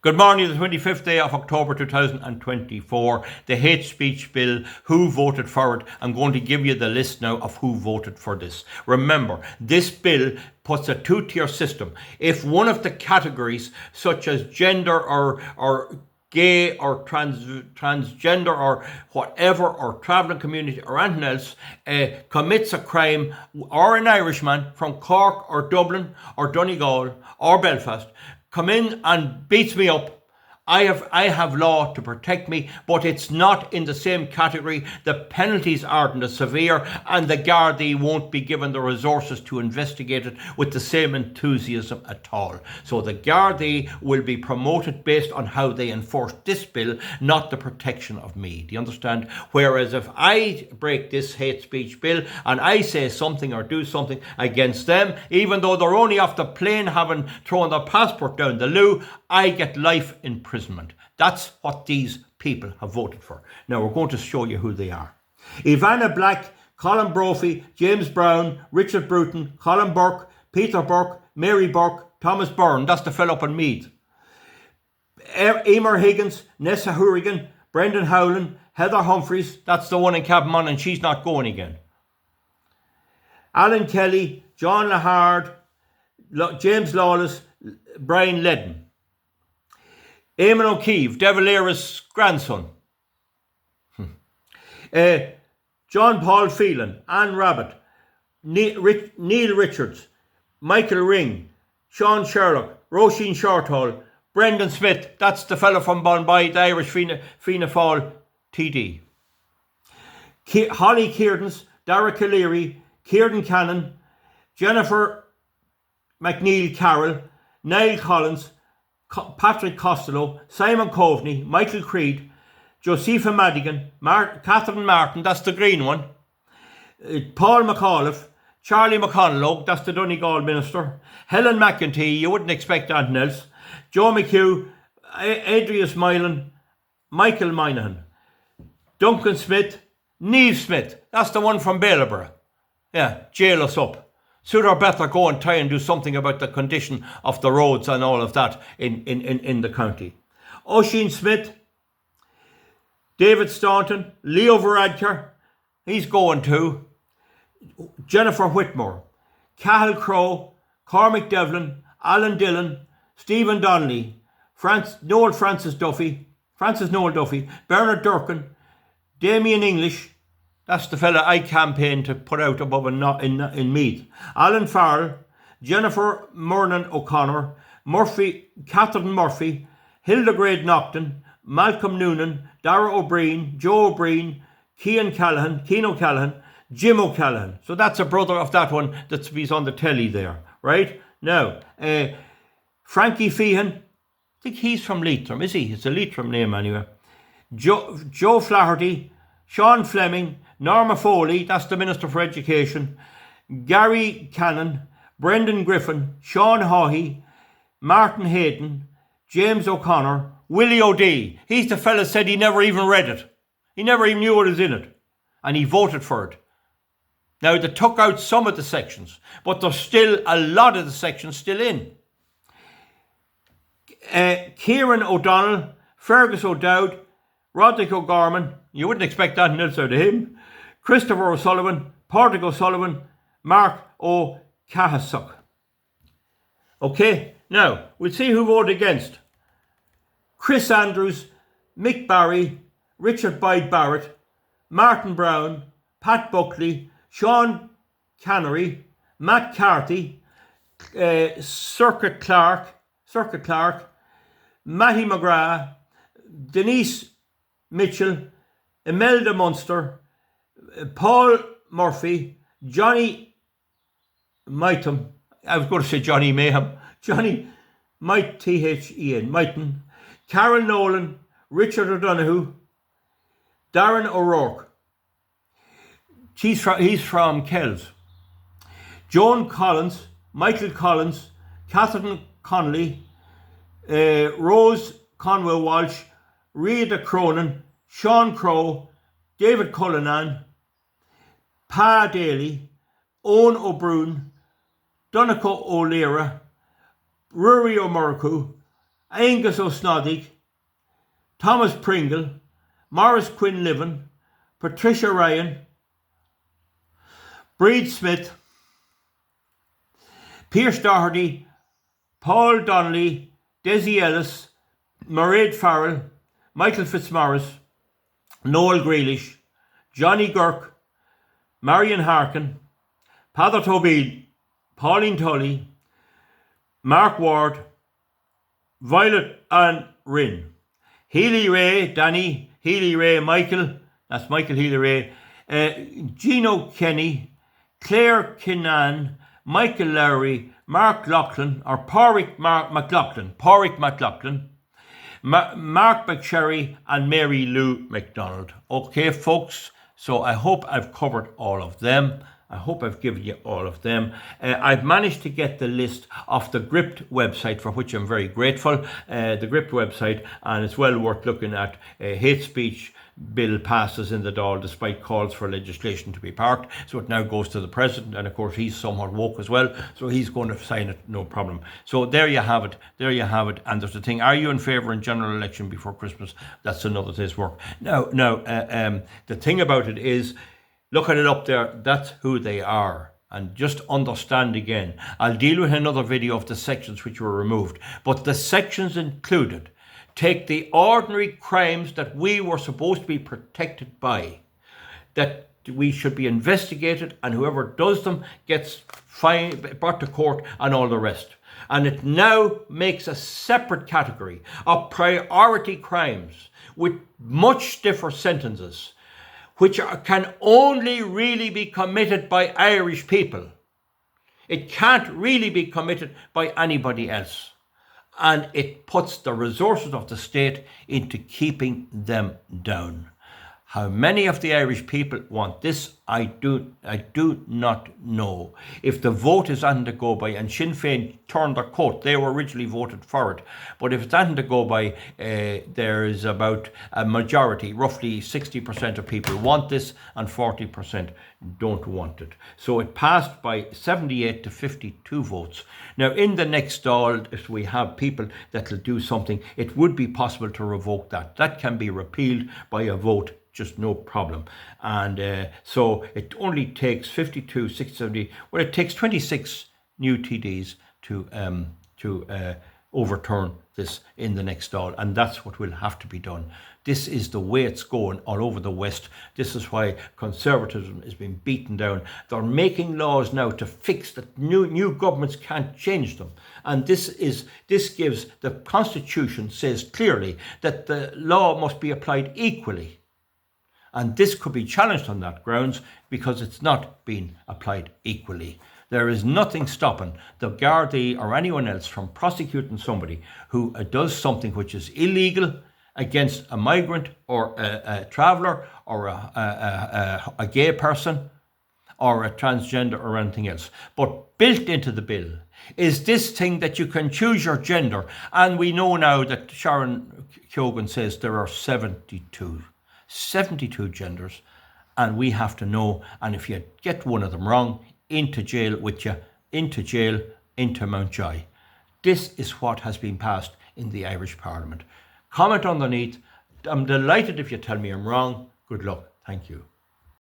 Good morning, the 25th day of October 2024. The hate speech bill, who voted for it? I'm going to give you the list now of who voted for this. Remember, this bill puts a two-tier system. If one of the categories, such as gender or gay or transgender or whatever, or travelling community or anything else, commits a crime, or an Irishman from Cork or Dublin or Donegal or Belfast come in and beats me up, I have law to protect me, but it's not in the same category. The penalties aren't as severe, and the Gardaí won't be given the resources to investigate it with the same enthusiasm at all. So the Gardaí will be promoted based on how they enforce this bill, not the protection of me. Do you understand? Whereas if I break this hate speech bill and I say something or do something against them, even though they're only off the plane having thrown their passport down the loo, I get life in prison. That's what these people have voted for. Now we're going to show you who they are. Ivana Black, Colin Brophy, James Brown, Richard Bruton, Colin Burke, Peter Burke, Mary Burke, Thomas Byrne, that's the fellow up in Meath. Emer Higgins, Nessa Hourigan, Brendan Howland, Heather Humphreys, that's the one in Cabman, and she's not going again. Alan Kelly, John Lahard, James Lawless, Brian Ledden. Eamon O'Keefe, De Valera's grandson. John Paul Phelan, Anne Rabbitt, Neil Richards, Michael Ring, Sean Sherlock, Roisin Shorthall, Brendan Smith, that's the fellow from Bombay, the Irish Fianna Fáil TD. Holly Keardens, Dara O'Leary, Kieran Cannon, Jennifer McNeil Carroll, Niall Collins, Patrick Costello, Simon Coveney, Michael Creed, Josepha Madigan, Catherine Martin, that's the green one, Paul McAuliffe, Charlie McConnell, that's the Donegal minister, Helen McEntee, you wouldn't expect anything else, Joe McHugh, Adrius Milan, Michael Minahan, Duncan Smith, Niamh Smith, that's the one from Bailborough. Yeah, jail us up. Sooner better go and try and do something about the condition of the roads and all of that in the county. Oisin Smith, David Staunton, Leo Varadkar, he's going too. Jennifer Whitmore, Cahill Crowe, Cormac Devlin, Alan Dillon, Stephen Donnelly, Noel Francis Duffy, Bernard Durkin, Damien English, that's the fella I campaigned to put out above in Meath. Alan Farrell, Jennifer Murnan O'Connor, Catherine Murphy, Hildegrade Nocton, Malcolm Noonan, Dara O'Brien, Joe O'Brien, Cian O'Callaghan, Jim O'Callaghan. So that's a brother of that one he's on the telly there, right? Now, Frankie Feehan, I think he's from Leitrim, is he? It's a Leitrim name anyway. Joe Flaherty, Sean Fleming, Norma Foley, that's the Minister for Education, Gary Cannon, Brendan Griffin, Sean Haughey, Martin Hayden, James O'Connor, Willie O'Dea. He's the fella said he never even read it. He never even knew what was in it. And he voted for it. Now, they took out some of the sections, but there's still a lot of the sections still in. Kieran O'Donnell, Fergus O'Dowd, Roderick O'Gorman, you wouldn't expect that else out of him, Christopher O'Sullivan, Padraig O'Sullivan, Mark O'Cahassock. Okay, now we'll see who voted against. Chris Andrews, Mick Barry, Richard Boyd Barrett, Martin Brown, Pat Buckley, Sean Cannery, Matt Carthy, Circuit Clark, Matty McGrath, Denise Mitchell, Imelda Munster, Paul Murphy, Johnny Myton, I was going to say Johnny Mayhem, Johnny Myton, Carol Nolan, Richard O'Donoghue, Darren O'Rourke, he's from Kells, Joan Collins, Michael Collins, Catherine Connolly, Rose Conway Walsh, Rita Cronin, Sean Crowe, David Cullinan, Pa Daly, Owen O'Brien, Donncha O'Leary, Rory O'Murku, Angus O'Snodig, Thomas Pringle, Morris Quinlivan, Patricia Ryan, Breed Smith, Pierce Doherty, Paul Donnelly, Desi Ellis, Mairead Farrell, Michael Fitzmaurice, Noel Grealish, Johnny Girk, Marion Harkin, Peadar Tobin, Pauline Tully, Mark Ward, Violet Ann Rinn, Healy Ray, Danny, Healy Ray, Michael, that's Michael Healy Ray, Gino Kenny, Claire Kinnan, Michael Lowry, Mark Loughlin, or Porrick McLaughlin, Mark McSherry, and Mary Lou McDonald. Okay, folks, so I hope I've covered all of them. I hope I've given you all of them. I've managed to get the list off the Gript website, for which I'm very grateful. The Gript website, and it's well worth looking at. Hate speech bill passes in the Dáil despite calls for legislation to be parked. So it now goes to the president, and of course he's somewhat woke as well, so he's going to sign it, no problem. So there you have it. And there's the thing: are you in favour in general election before Christmas? That's another day's work. Now, the thing about it is, look at it up there, that's who they are. And just understand again, I'll deal with another video of the sections which were removed, but the sections included take the ordinary crimes that we were supposed to be protected by, that we should be investigated, and whoever does them gets brought to court and all the rest. And it now makes a separate category of priority crimes with much stiffer sentences, which can only really be committed by Irish people. It can't really be committed by anybody else. And it puts the resources of the state into keeping them down. How many of the Irish people want this, I do not know. If the vote is anything to go by, and Sinn Féin turned their coat, they were originally voted for it, but if it's anything to go by, there is about a majority, roughly 60% of people want this and 40% don't want it. So it passed by 78 to 52 votes. Now in the next Dáil, if we have people that will do something, it would be possible to revoke that. That can be repealed by a vote, just no problem. And so it only takes 52, 60, 70, well, it takes 26 new TDs to overturn this in the next Dáil, and that's what will have to be done. This is the way it's going all over the West. This is why conservatism is being beaten down. They're making laws now to fix that. New governments can't change them. And this gives, the Constitution says clearly that the law must be applied equally. And this could be challenged on that grounds because it's not being applied equally. There is nothing stopping the Gardaí or anyone else from prosecuting somebody who does something which is illegal against a migrant or a traveller or a gay person or a transgender or anything else. But built into the bill is this thing that you can choose your gender. And we know now that Sharon Keoghan says there are 72 genders, and we have to know, and if you get one of them wrong, into jail with you, into Mountjoy. This is what has been passed in the Irish Parliament. Comment underneath. I'm delighted if you tell me I'm wrong. Good luck. Thank you.